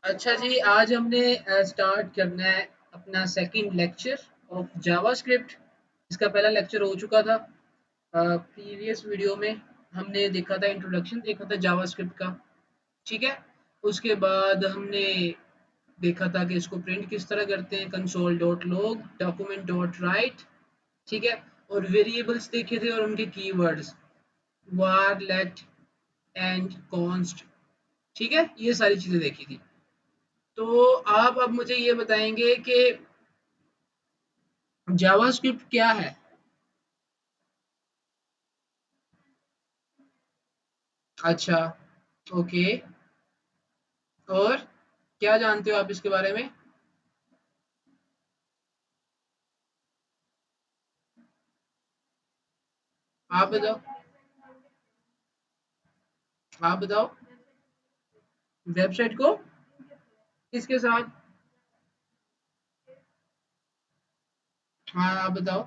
अच्छा जी, आज हमने स्टार्ट करना है अपना सेकंड लेक्चर ऑफ जावास्क्रिप्ट। इसका पहला लेक्चर हो चुका था। प्रीवियस वीडियो में हमने देखा था, इंट्रोडक्शन देखा था जावास्क्रिप्ट का। ठीक है। उसके बाद हमने देखा था कि इसको प्रिंट किस तरह करते हैं, console dot log, document dot write. ठीक है। और वेरिएबल्स देखे थे और उनके keywords, var, let and const. ठीक है, ये सारी चीजें देखी थी। तो आप अब मुझे ये बताएंगे कि जावास्क्रिप्ट क्या है? अच्छा, ओके। और क्या जानते हो आप इसके बारे में? आप बताओ। आप बताओ। वेबसाइट को किसके साथ? हाँ, आप बताओ।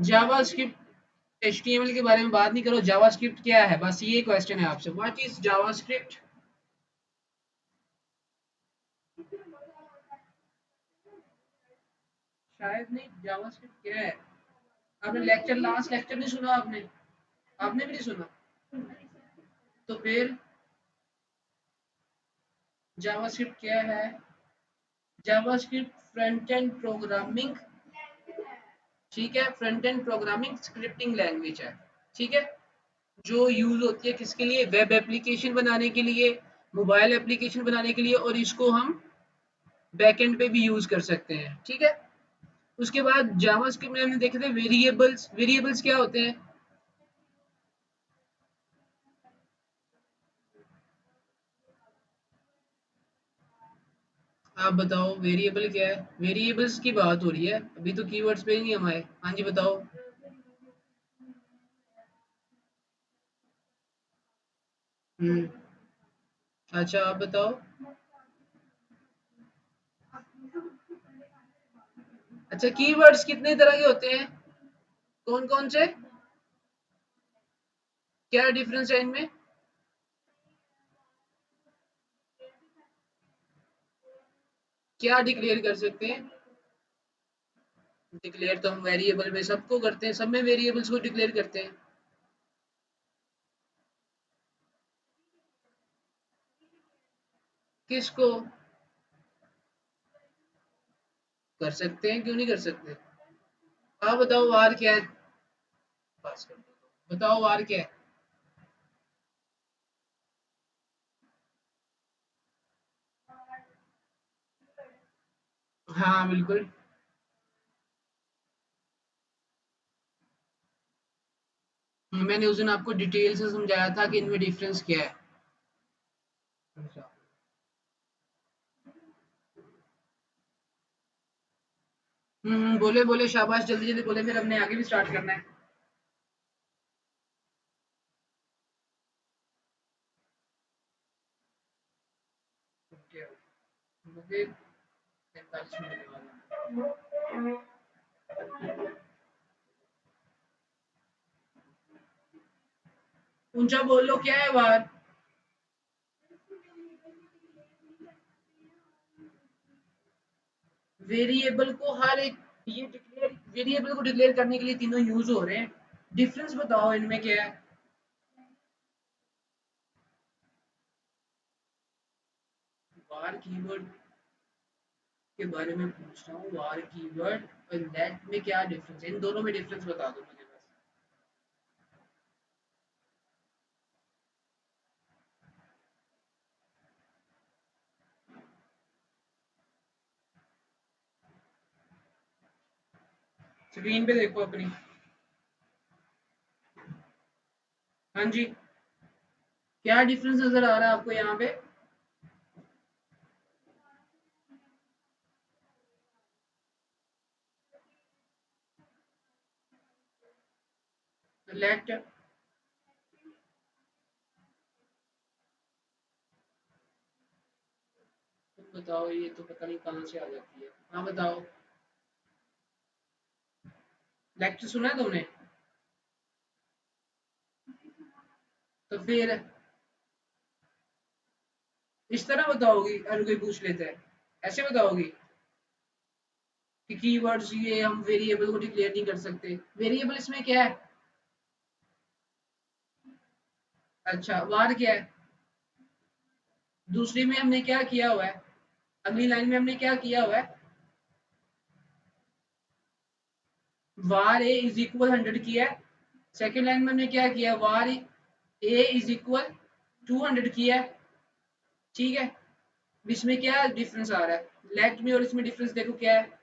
जावास्क्रिप्ट एचटीएमएल के बारे में बात नहीं करो, जावास्क्रिप्ट क्या है, बस ये क्वेश्चन है आपसे। What is JavaScript? शायद नहीं। जावास्क्रिप्ट क्या है? आपने लेक्चर, लास्ट लेक्चर नहीं सुना आपने? आपने भी नहीं सुना? तो फिर जावास्क्रिप्ट क्या है? जावास्क्रिप्ट फ्रंट एंड प्रोग्रामिंग, ठीक है, front end programming scripting language है। ठीक है। जो यूज होती है किसके लिए? वेब एप्लीकेशन बनाने के लिए, मोबाइल एप्लीकेशन बनाने के लिए, और इसको हम बैकएंड पे भी यूज कर सकते हैं। ठीक है। उसके बाद जावास्क्रिप्ट में हमने देखे थे वेरिएबल्स। वेरिएबल्स क्या होते हैं? आप बताओ, वेरिएबल क्या है? वेरिएबल्स की बात हो रही है, अभी तो कीवर्ड्स पे ही नहीं हम आए। हाँ जी, बताओ। हम्म। अच्छा, आप बताओ। अच्छा, कीवर्ड्स कितने तरह के होते हैं? कौन कौन से? क्या डिफरेंस है इनमें? क्या डिक्लेयर कर सकते हैं? डिक्लेयर तो हम वेरिएबल में सबको करते हैं, सब में वेरिएबल्स को डिक्लेयर करते हैं। किसको? कर सकते हैं, क्यों नहीं कर सकते? आप बताओ वार क्या है? पास कर दो। बताओ वार क्या है? हाँ, बिल्कुल। मैंने उस दिन आपको डिटेल से समझाया था कि इनमें डिफरेंस क्या है। अच्छा। बोले बोले, शाबाश, जल्दी जल्दी बोले, फिर हमने आगे भी स्टार्ट करना है। ओके, मुझे 45 मिनट के बाद। ऊंचा बोल लो, क्या है वार? वेरिएबल को हर एक, ये डिक्लेयर, वेरिएबल को डिक्लेयर करने के लिए तीनों यूज हो रहे हैं। डिफरेंस बताओ इनमें क्या है? वार कीवर्ड के बारे में पूछ रहा हूँ। वार कीवर्ड और लेट में क्या डिफरेंस है? इन दोनों में डिफरेंस बता दो मुझे बस। स्क्रीन पे देखो अपनी। हाँ जी। क्या डिफरेंस नजर आ रहा है आपको यहाँ पे? लेट, तुम बताओ, ये तो पता नहीं कहाँ से आ जाती है। हाँ, बताओ। लेक्चर सुना है तुमने? तो फिर इस तरह बताओगी अगर कोई पूछ लेता है, ऐसे बताओगी कि कीवर्ड्स ये हम वेरिएबल को डिक्लेयर नहीं कर सकते। वेरिएबल इसमें क्या है? अच्छा, वार क्या है? दूसरी में हमने क्या किया हुआ है? अगली लाइन में हमने क्या किया हुआ है? वार ए इज इक्वल 100 किया है। सेकेंड लाइन में हमने क्या किया? वार ए इज इक्वल 200 किया है। ठीक है, इसमें क्या डिफरेंस आ रहा है? लेट में और इसमें डिफरेंस देखो क्या है।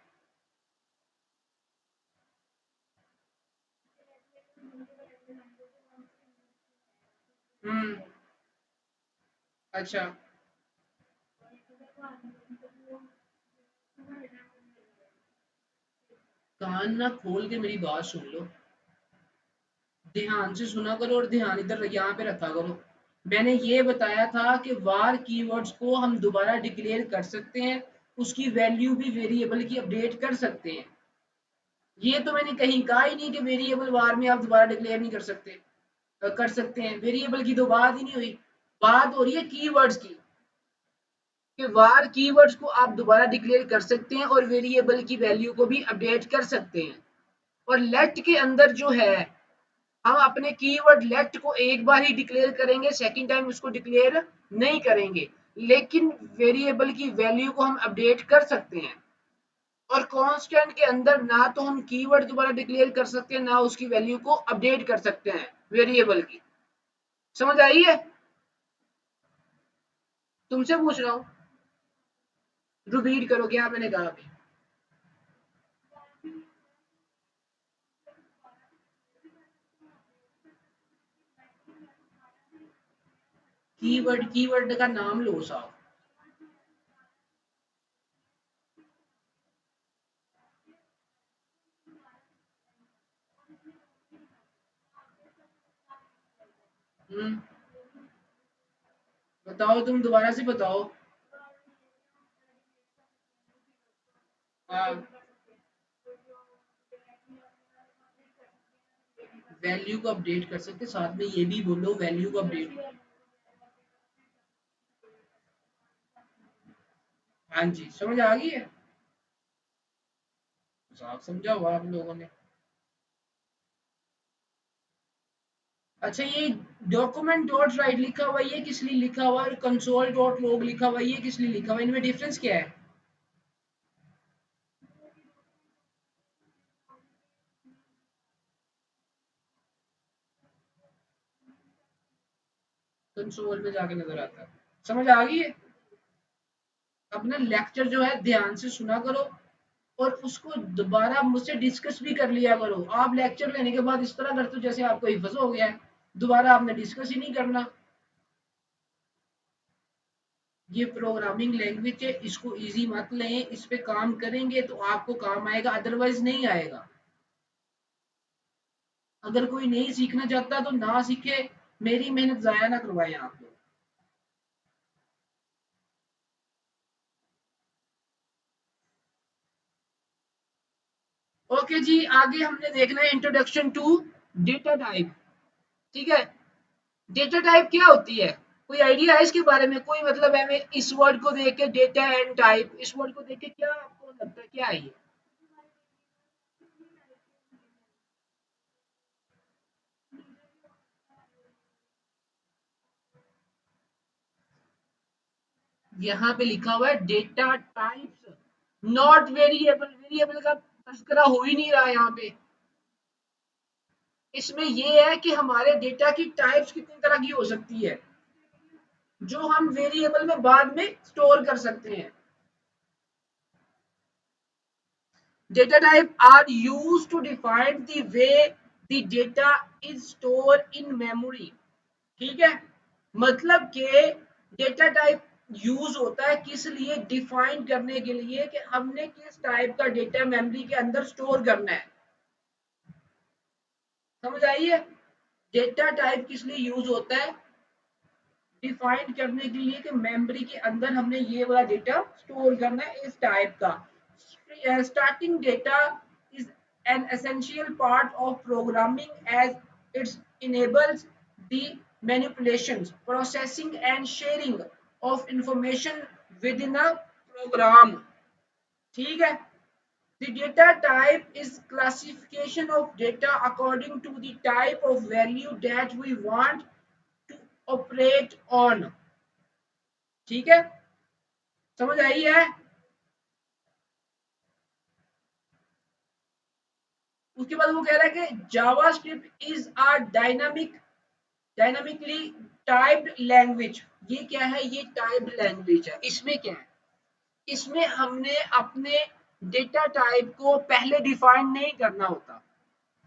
हम्म। अच्छा, कान ना खोल के मेरी बात सुन लो, ध्यान से सुना करो और ध्यान इधर यहाँ पे रखा करो। मैंने ये बताया था कि वार कीवर्ड्स को हम दोबारा डिक्लेयर कर सकते हैं, उसकी वैल्यू भी वेरिएबल की अपडेट कर सकते हैं। ये तो मैंने कहीं कहा ही नहीं कि वेरिएबल वार में आप दोबारा डिक्लेयर नहीं कर सकते। कर सकते हैं, वेरिएबल की तो बात ही नहीं हुई। बात हो रही है कीवर्ड्स की, कि वार कीवर्ड्स को आप दोबारा डिक्लेयर कर सकते हैं और वेरिएबल की वैल्यू को भी अपडेट कर सकते हैं। और लेट के अंदर जो है, हम अपने कीवर्ड लेट को एक बार ही डिक्लेयर करेंगे, सेकंड टाइम उसको डिक्लेयर नहीं करेंगे, लेकिन वेरिएबल की वैल्यू को हम अपडेट कर सकते हैं। और कांस्टेंट के अंदर ना तो हम कीवर्ड दोबारा डिक्लेयर कर सकते हैं, ना उसकी वैल्यू को अपडेट कर सकते हैं वेरिएबल की। समझ आई है? तुमसे पूछ रहा हूँ, रिपीट करो क्या मैंने कहा अभी। कीवर्ड का नाम लो साहब। हम्म, बताओ, तुम दोबारा से बताओ। हाँ, वैल्यू को अपडेट कर सकते, साथ में ये भी बोलो वैल्यू को अपडेट। हाँ जी, समझ आ गई है? साफ समझा हुआ आप लोगों ने। अच्छा, ये डॉक्यूमेंट डॉट राइट लिखा हुआ है, ये किस लिए लिखा हुआ है? और कंसोल डॉट लॉग लिखा हुआ है, ये किस लिए लिखा हुआ है? इनमें डिफरेंस क्या है? कंसोल में जाके नजर आता है। समझ आ गई है? अपना लेक्चर जो है ध्यान से सुना करो और उसको दोबारा मुझसे डिस्कस भी कर लिया करो। आप लेक्चर लेने के बाद इस तरह करते हो जैसे आपको हिफ्ज हो गया है, दोबारा आपने डिस्कस ही नहीं करना। ये प्रोग्रामिंग लैंग्वेज है, इसको इजी मत लें, इस पे काम करेंगे तो आपको काम आएगा, अदरवाइज नहीं आएगा। अगर कोई नहीं सीखना चाहता तो ना सीखे, मेरी मेहनत जाया ना करवाएं आप लोग। ओके जी, आगे हमने देखना है इंट्रोडक्शन टू डेटा टाइप। ठीक है, डेटा टाइप क्या होती है? कोई आइडिया है इसके बारे में? कोई मतलब है, मैं इस वर्ड को देख के डेटा एंड टाइप, इस वर्ड को देख के क्या आपको लगता है क्या है ये? यहाँ पे लिखा हुआ है data types, not variable. Variable का तस्करा हो ही नहीं रहा यहाँ पे। इसमें ये है कि हमारे डेटा की टाइप्स कितनी तरह की हो सकती है, जो हम वेरिएबल में बाद में स्टोर कर सकते हैं। Data type are used to define the way the data is stored in memory। ठीक है, मतलब कि डेटा टाइप यूज होता है किस लिए? डिफाइन करने के लिए कि हमने किस टाइप का डेटा मेमोरी के अंदर स्टोर करना है। समझ आई है? डेटा टाइप किस लिए यूज होता है? डिफाइन करने के लिए कि मेमोरी के अंदर हमने ये वाला डेटा स्टोर करना है इस टाइप का। Starting data is an essential part of programming as it enables the manipulations, processing and sharing of information within a program. ठीक है? The data type is classification of data according to the type of value that we want to operate on. ठीक है? समझ आई है? उसके बाद वो कह रहा है कि JavaScript is a dynamically typed language. ये क्या है? ये टाइप्ड लैंग्वेज है। इसमें क्या है? इसमें हमने अपने डेटा टाइप को पहले डिफाइन नहीं करना होता।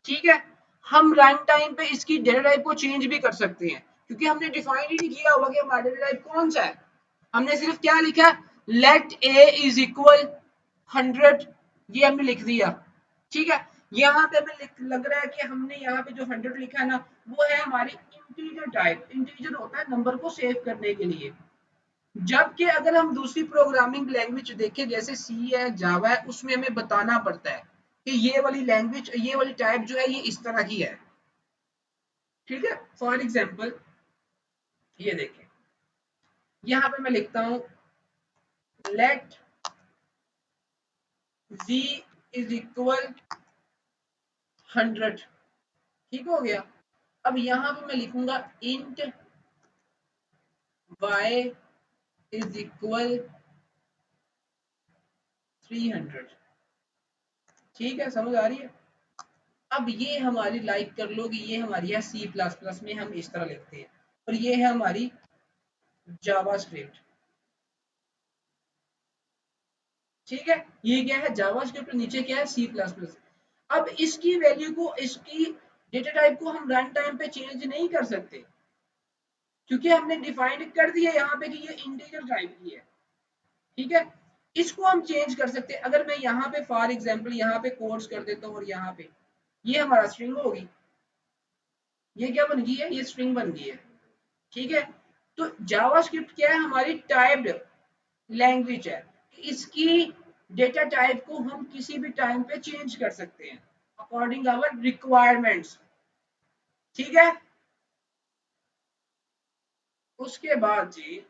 ठीक है? हम रन टाइम पे इसकी डेटा टाइप को चेंज भी कर सकते हैं, क्योंकि हमने डिफाइन ही नहीं किया हुआ कि हमारा डेटा टाइप कौन सा है। हमने सिर्फ क्या लिखा? लेट ए इज इक्वल 100, ये हमने लिख दिया। ठीक है? यहाँ पे हमें लग रहा है कि हमने यहाँ पे जो 100 लिखा है ना, वो है हमारी इंटीजर टाइप। इंटीजर होता है नंबर को सेव करने के लिए। जबकि अगर हम दूसरी प्रोग्रामिंग लैंग्वेज देखें, जैसे सी है, जावा है, उसमें हमें बताना पड़ता है कि ये वाली लैंग्वेज, ये वाली टाइप जो है ये इस तरह की है। ठीक है? फॉर एग्जांपल ये देखें, यहाँ पे मैं लिखता हूँ लेट z इज इक्वल 100। ठीक हो गया? अब यहाँ पे मैं लिखूंगा इंट y इज इक्वल 300। ठीक है? समझ आ रही है? अब ये हमारी, लाइक कर लो कि ये हमारी है सी प्लस प्लस में हम इस तरह लिखते हैं, और ये है हमारी जावास्क्रिप्ट। ठीक है? ये क्या है? जावास्क्रिप्ट, नीचे क्या है? C plus plus. अब इसकी वैल्यू को, इसकी डेटा टाइप को हम रन टाइम पे चेंज नहीं कर सकते, क्योंकि हमने डिफाइंड कर दिया यहाँ पे कि ये इंटीजर टाइप की है। ठीक है? इसको हम चेंज कर सकते हैं। अगर मैं यहाँ पे फॉर एग्जांपल यहाँ पे कोट्स कर देता हूँ, और यहाँ पे ये हमारा स्ट्रिंग होगी। ये क्या बन गई है? ये स्ट्रिंग बन गई है। ठीक है? तो जावास्क्रिप्ट क्या है? हमारी टाइप्ड लैंग्वेज है। इसकी डेटा टाइप को हम किसी भी टाइम पे चेंज कर सकते हैं अकॉर्डिंग आवर रिक्वायरमेंट्स। ठीक है? उसके बाद जी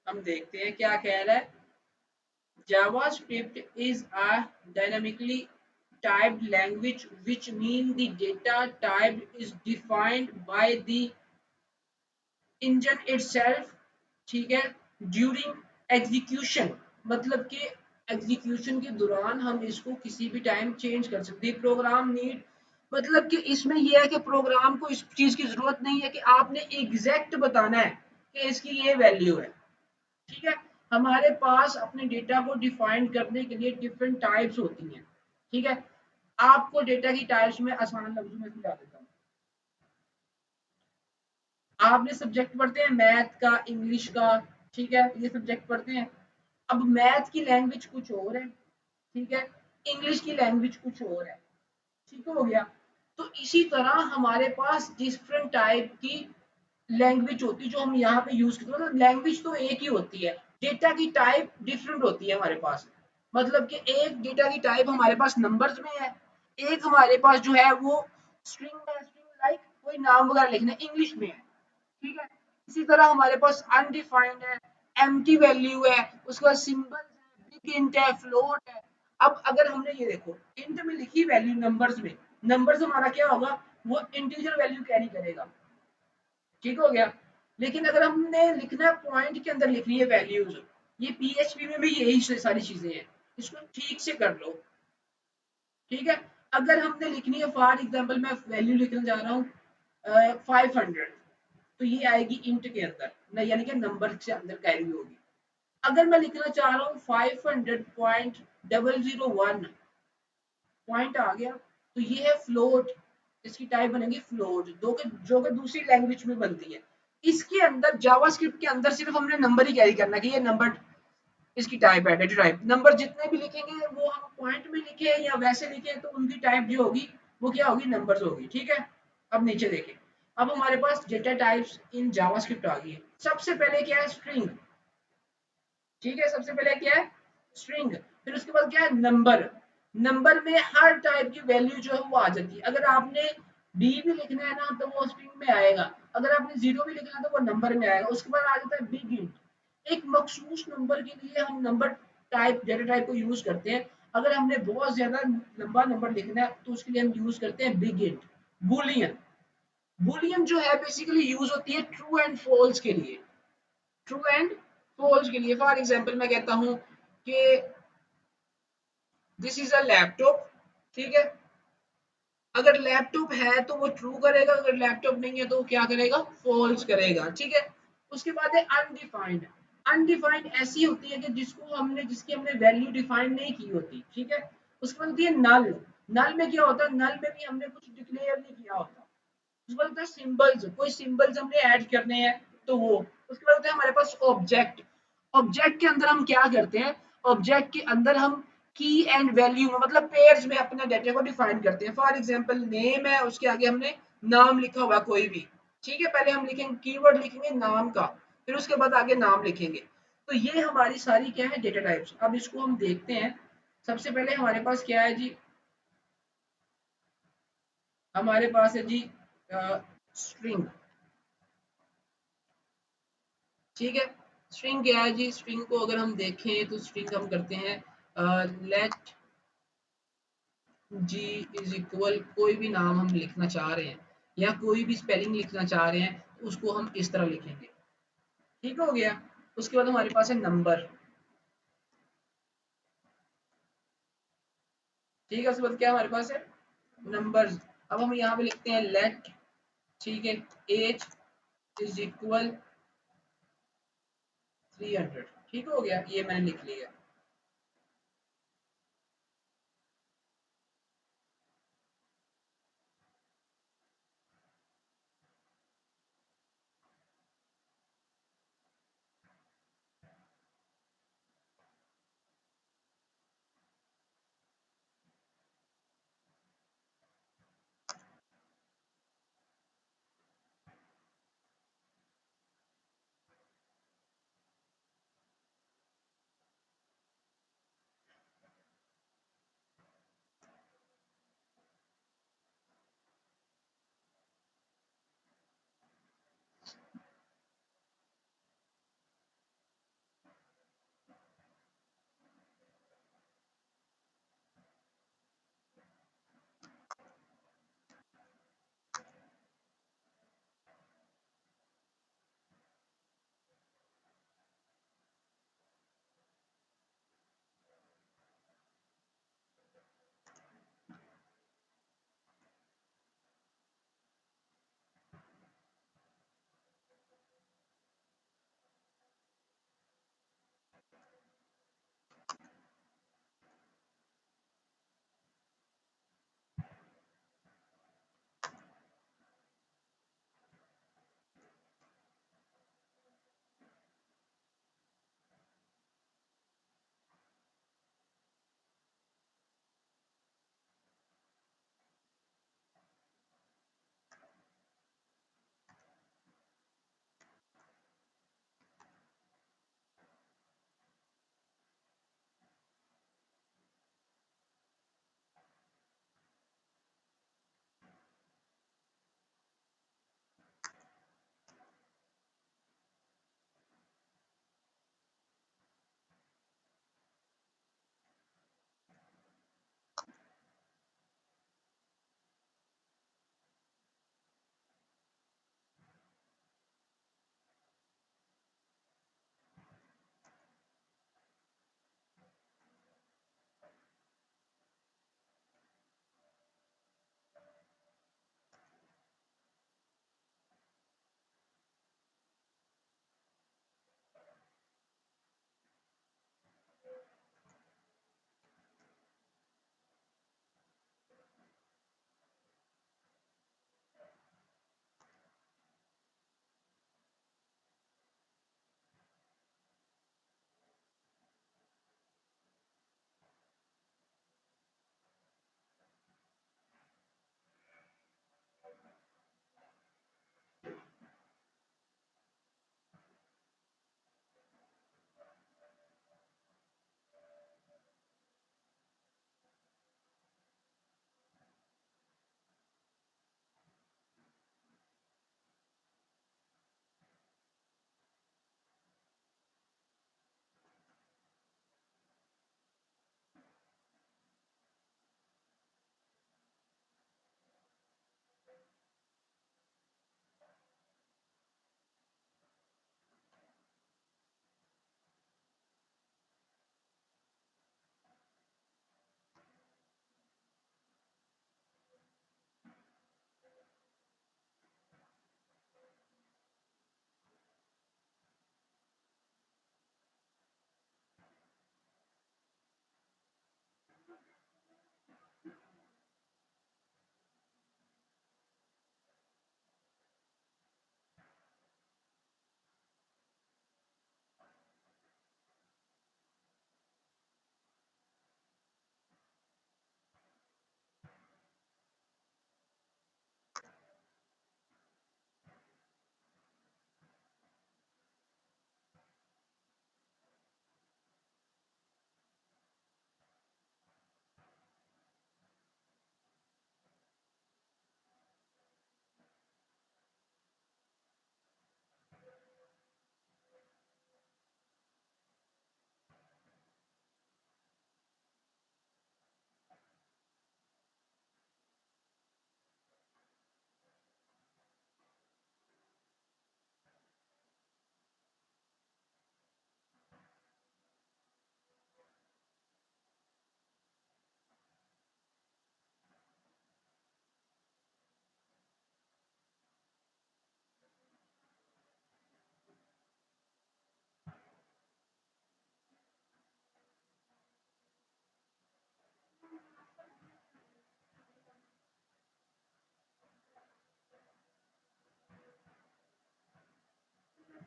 हम देखते हैं क्या कह रहा है। JavaScript is a dynamically typed language, which means the data type is defined by the engine itself। ठीक है? ड्यूरिंग एग्जीक्यूशन, मतलब कि एग्जीक्यूशन के दौरान हम इसको किसी भी टाइम चेंज कर सकते हैं। प्रोग्राम नीड, मतलब कि इसमें यह है कि प्रोग्राम को इस चीज की जरूरत नहीं है कि आपने एग्जैक्ट बताना है कि इसकी ये वैल्यू है। ठीक है? हमारे पास अपने डेटा को डिफाइन करने के लिए डिफरेंट टाइप्स होती हैं। ठीक है? आपको डेटा की टाइप्स में आसान लफ्जों में समझा देता हूँ। आपने सब्जेक्ट पढ़ते हैं मैथ का, इंग्लिश का। ठीक है? ये सब्जेक्ट पढ़ते हैं। अब मैथ की लैंग्वेज कुछ और है, ठीक है? इंग्लिश की लैंग्वेज कुछ और है। ठीक हो गया? तो इसी तरह हमारे पास डिफरेंट टाइप की लैंग्वेज होती है जो हम यहाँ पे यूज करते हैं। मतलब लैंग्वेज तो एक ही होती है, डेटा की टाइप डिफरेंट होती है हमारे पास। मतलब कि एक डेटा की टाइप हमारे पास नंबर्स में है, एक हमारे पास जो है वो स्ट्रिंग में, स्ट्रिंग लाइक कोई नाम वगैरह लिखना इंग्लिश में है। ठीक है? इसी तरह हमारे पास अनडिफाइंड है, एम्प्टी वैल्यू है, उसके बाद सिंबल्स है, बिग इंट है, फ्लोट है। अब अगर हमने ये देखो इंट में लिखी वैल्यू नंबर्स में, नंबर्स हमारा क्या होगा? वो इंटीजर वैल्यू कैरी करेगा। ठीक हो गया? लेकिन अगर हमने लिखना पॉइंट के अंदर लिखनी है वैल्यूज, ये पीएचपी में भी यही सारी चीजें हैं। इसको ठीक से कर लो। ठीक है? अगर हमने लिखनी है, फॉर एग्जांपल मैं वैल्यू लिखने जा रहा हूँ 500, तो ये आएगी इंट के अंदर, यानी कि नंबर के अंदर कैरी होगी। अगर मैं लिखना चाह रहा हूँ 500.001 पॉइंट आ गया, तो ये है फ्लोट। इसकी टाइप बनेगी फ्लोट, जो कि दूसरी लैंग्वेज में बनती है। इसके अंदर जावास्क्रिप्ट के अंदर सिर्फ हमने नंबर ही कैरी करना है कि ये नंबर इसकी टाइप है, डेटा टाइप। नंबर जितने भी लिखेंगे वो हम पॉइंट में लिखे या वैसे लिखे, तो उनकी टाइप जो होगी वो क्या होगी? नंबर्स होगी। ठीक है? अब नीचे देखें, अब हमारे पास डेटा टाइप्स इन जावास्क्रिप्ट आ गई है। सबसे पहले क्या है? स्ट्रिंग। ठीक है? सबसे पहले क्या है? स्ट्रिंग। फिर उसके बाद क्या है? नंबर। नंबर में हर टाइप की वैल्यू जो है वो आ जाती है। अगर आपने बी भी लिखना है ना, तो वो स्ट्रिंग में आएगा। अगर आपने जीरो भी लिखना तो वो नंबर में आएगा। उसके बाद आ जाता है बिग इंट। एक मखसूस नंबर के लिए हम नंबर टाइप डेटा टाइप को यूज करते हैं। अगर हमने बहुत ज्यादा लंबा नंबर लिखना है तो उसके लिए हम यूज करते हैं बिग इंट। बुलियन, बुलियन जो है बेसिकली यूज होती है ट्रू एंड फॉल्स के लिए, ट्रू एंड फॉल्स के लिए। फॉर एग्जांपल मैं कहता हूं कि दिस इज अ लैपटॉप, ठीक है। अगर लैपटॉप है तो वो ट्रू करेगा, अगर लैपटॉप नहीं है तो वो क्या करेगा, फॉल्स करेगा, ठीक है। उसके बाद है अनडिफाइंड। अनडिफाइंड ऐसी होती है कि जिसकी हमने वैल्यू डिफाइन नहीं की होती, ठीक है। उसके बाद होती है नल। नल में क्या होता है, नल में भी हमने कुछ डिक्लेयर नहीं किया होता। उसके बाद होता है सिंबल्स, कोई सिंबल्स हमने ऐड करने हैं तो वो। उसके बाद होता है हमारे पास ऑब्जेक्ट। ऑब्जेक्ट के अंदर हम क्या करते हैं, ऑब्जेक्ट के अंदर हम की एंड वैल्यू में मतलब पेयर्स में अपने डाटा को डिफाइन करते हैं। फॉर एग्जांपल नेम है, उसके आगे हमने नाम लिखा हुआ कोई भी, ठीक है। पहले हम लिखेंगे कीवर्ड लिखेंगे नाम का, फिर उसके बाद आगे नाम लिखेंगे। तो ये हमारी सारी क्या है, डेटा टाइप्स। अब इसको हम देखते हैं। सबसे पहले हमारे पास क्या है जी, हमारे पास है जी स्ट्रिंग, ठीक है। स्ट्रिंग क्या है जी, स्ट्रिंग को अगर हम देखें तो स्ट्रिंग हम करते हैं लेट जी इज इक्वल, कोई भी नाम हम लिखना चाह रहे हैं या कोई भी स्पेलिंग लिखना चाह रहे हैं तो उसको हम इस तरह लिखेंगे, ठीक हो गया। उसके बाद हमारे पास है नंबर, ठीक है। उसके बाद क्या हमारे पास है, नंबर्स। अब हम यहाँ पे लिखते हैं लेट, ठीक है, एज इज इक्वल 300, ठीक हो गया, ये मैंने लिख लिया।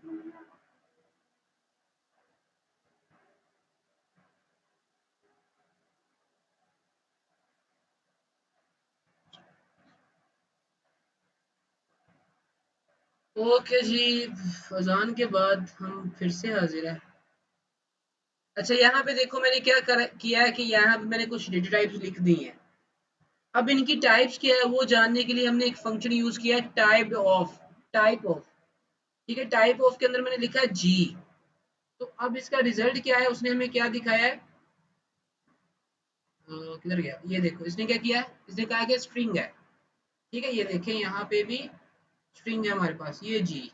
ओके जी, अजान के बाद हम फिर से हाजिर हैं। अच्छा, यहाँ पे देखो मैंने किया है कि यहाँ पे मैंने कुछ डेटा टाइप्स लिख दी हैं। अब इनकी टाइप्स क्या है वो जानने के लिए हमने एक फंक्शन यूज किया है, टाइप ऑफ। ठीक है, टाइप ऑफ के अंदर मैंने लिखा है जी। तो अब इसका रिजल्ट क्या है, उसने हमें क्या दिखाया है, किधर गया, ये देखो इसने क्या किया है, इसने कहा कि स्ट्रिंग है। ठीक है, ये देखें यहाँ पे भी स्ट्रिंग है हमारे पास, ये जी।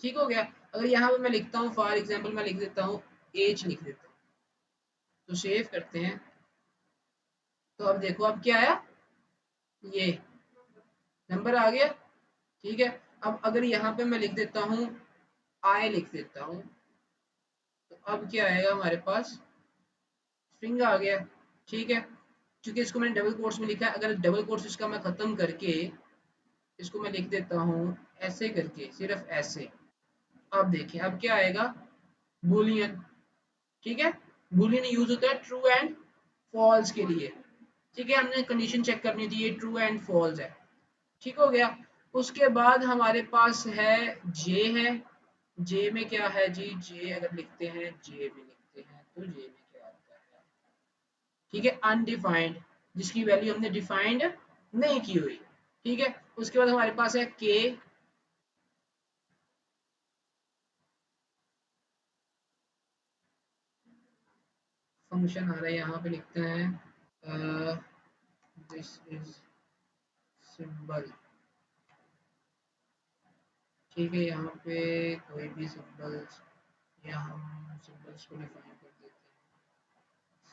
ठीक हो गया। अगर यहाँ पे मैं लिखता हूँ, फॉर एग्जाम्पल मैं लिख देता हूँ एज, लिख देता हूँ, तो सेव करते हैं। तो अब देखो अब क्या आया, ये नंबर आ गया। ठीक है, अब अगर यहाँ पे मैं लिख देता हूँ आई, लिख देता हूँ, तो अब क्या आएगा हमारे पास, स्ट्रिंग आ गया। ठीक है, क्योंकि इसको मैंने डबल कोट्स में लिखा है, अगर डबल कोट्स इसका मैं खत्म करके इसको मैं लिख देता हूँ ऐसे करके, सिर्फ ऐसे। अब देखिए अब क्या आएगा, बुलियन। ठीक है, बुलियन यूज होता है ट्रू एंड फॉल्स के लिए। ठीक है, हमने कंडीशन चेक करनी थी, ये ट्रू एंड फॉल्स है। ठीक हो गया। उसके बाद हमारे पास है जे है। जे में क्या है जी, जे अगर लिखते हैं, जे में लिखते हैं तो जे में क्या आता है, ठीक है, अनडिफाइंड, जिसकी वैल्यू हमने डिफाइंड नहीं की हुई। ठीक है, उसके बाद हमारे पास है के। फंक्शन आ रहा है, यहाँ पे लिखते हैं दिस इज सिंबल। ठीक है, यहाँ पे कोई भी सिंबल्स, या हम सिंबल्स को डिफाइन कर देते हैं,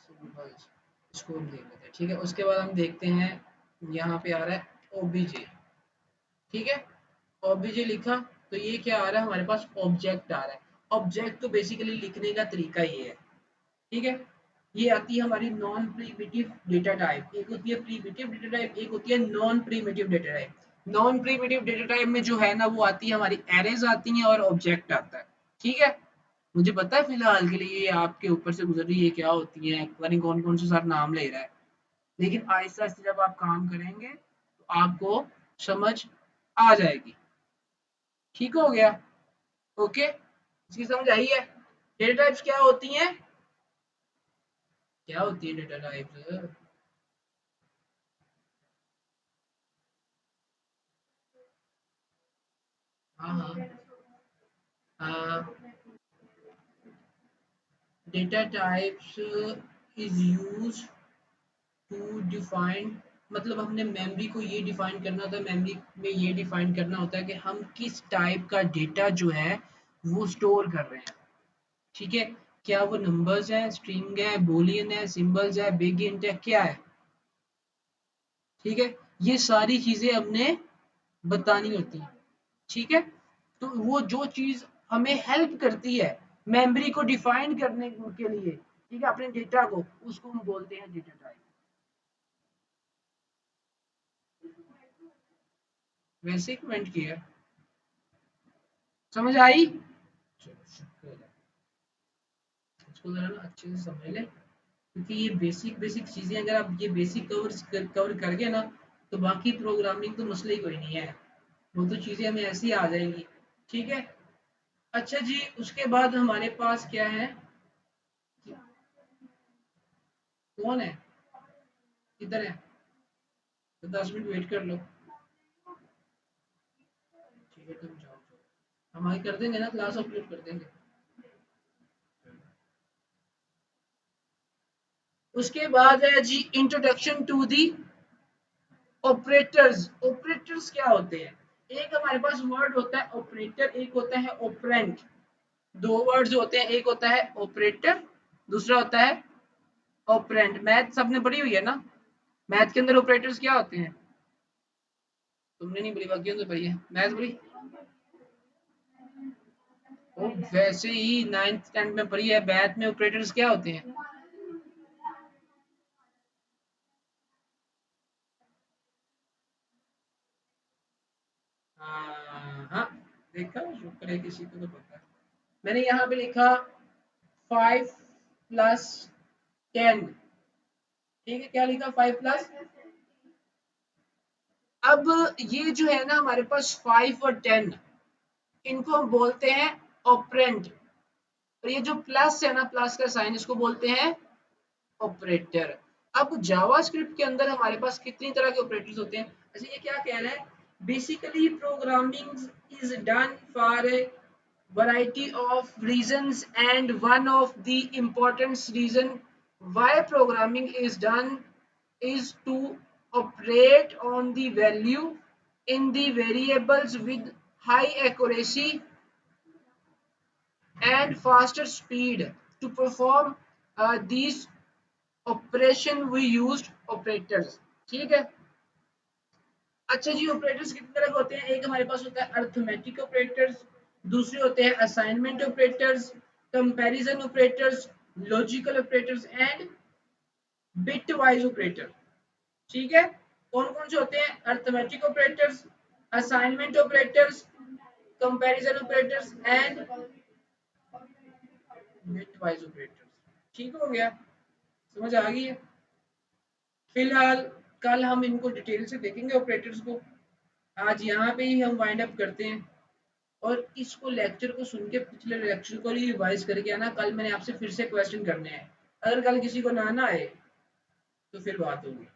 सिंबल्स इसको हम देख लेते हैं। ठीक है, उसके बाद हम देखते हैं, यहाँ पे आ रहा है ओबीजे। ठीक है, ओबीजे लिखा, तो ये क्या आ रहा है हमारे पास, ऑब्जेक्ट आ रहा है। ऑब्जेक्ट तो बेसिकली लिखने का तरीका ये है। ठीक है, ये आती है हमारी नॉन प्रिमिटिव डेटा टाइप। एक होती है प्रिमिटिव डेटा टाइप, एक होती है non primitive data type. Non primitive data type में जो है ना, वो आती है हमारी एरेज आती हैं और ऑब्जेक्ट आता है। ठीक है, मुझे पता है फिलहाल के लिए ये आपके ऊपर से गुजर रही है, क्या होती है पता नहीं, कौन कौन से सारे नाम ले रहा है, लेकिन आहिस्ता आहिस्ता जब आप काम करेंगे तो आपको समझ आ जाएगी। ठीक हो गया। ओके, इसकी समझ आई है। डेटा टाइप्स क्या होती हैं, क्या होती है डेटा टाइप्स। हाँ हाँ, data types is use to define, मतलब हमने मेमोरी को ये डिफाइन करना होता है, मेमोरी में ये डिफाइन करना होता है कि हम किस टाइप का डेटा जो है वो स्टोर कर रहे हैं। ठीक है, क्या वो नंबर्स है, स्ट्रिंग है, बूलियन है, सिंबल्स है, बिग इंट है, क्या है। ठीक है, ये सारी चीजें हमने बतानी होती हैं। ठीक है, तो वो जो चीज हमें हेल्प करती है मेमोरी को डिफाइन करने के लिए, ठीक है, अपने डेटा को, उसको हम बोलते हैं डेटा टाइप। वैसे ही कमेंट किया, समझ आई। चलो शुक्र है, इसको जरा ना अच्छे से समझ ले, क्योंकि ये बेसिक बेसिक चीजें अगर आप ये बेसिक कवर कर गए ना, तो बाकी प्रोग्रामिंग तो मसले ही कोई नहीं है, वो तो चीजें हमें ऐसी आ जाएंगी। ठीक है। अच्छा जी, उसके बाद हमारे पास क्या है, कौन है, किधर है, तो 10 मिनट वेट कर लो। ठीक है, तुम जाओ जाओ, हम आगे कर देंगे ना, क्लास अपलोड कर देंगे। उसके बाद है जी introduction to the operators. Operators क्या होते हैं, एक हमारे पास वर्ड होता है ऑपरेटर, एक होता है ऑपरेंड। दो वर्ड्स होते हैं, एक होता है ऑपरेटर, दूसरा होता है ऑपरेंड। मैथ सबने पढ़ी हुई है ना, मैथ के अंदर ऑपरेटर्स क्या होते हैं, तुमने नहीं पढ़ी, बाकी तो पढ़ी है, मैथ पढ़ी। वो वैसे ही नाइन्थ टेंथ में पढ़ी है, मैथ में ऑपरेटर्स क्या होते हैं। हाँ हाँ, देखा, शुक्र है किसी को तो पता है। मैंने यहाँ पे लिखा 5 प्लस 10, ठीक है, क्या लिखा 5 प्लस। अब ये जो है ना हमारे पास 5 और 10, इनको हम बोलते हैं ऑपरेंड, और ये जो प्लस है ना, प्लस का साइन, इसको बोलते हैं ऑपरेटर। अब जावास्क्रिप्ट के अंदर हमारे पास कितनी तरह के ऑपरेटर्स होते हैं। अच्छा ये क्या कह रहा है, basically programming is done for a variety of reasons, and one of the important reason why programming is done is to operate on the value in the variables with high accuracy and faster speed. To perform these operation we used operators, ठीक है। अच्छा जी, operators कितने तरह के होते हैं, एक हमारे पास होता है अर्थमेटिक ऑपरेटर्स, दूसरे होते हैं assignment operators, comparison operators, logical operators and bit wise operator, ठीक है। कौन कौन से होते हैं, arithmetic operators, assignment operators, comparison operators and bit wise operators, ठीक हो गया, समझ आ गई है। फिलहाल कल हम इनको डिटेल से देखेंगे ऑपरेटर्स को, आज यहाँ पे ही हम वाइंड अप करते हैं। और इसको लेक्चर को सुन के पिछले लेक्चर को ही रिवाइज करके आना, कल मैंने आपसे फिर से क्वेश्चन करने हैं, अगर कल किसी को ना आए तो फिर बात होगी।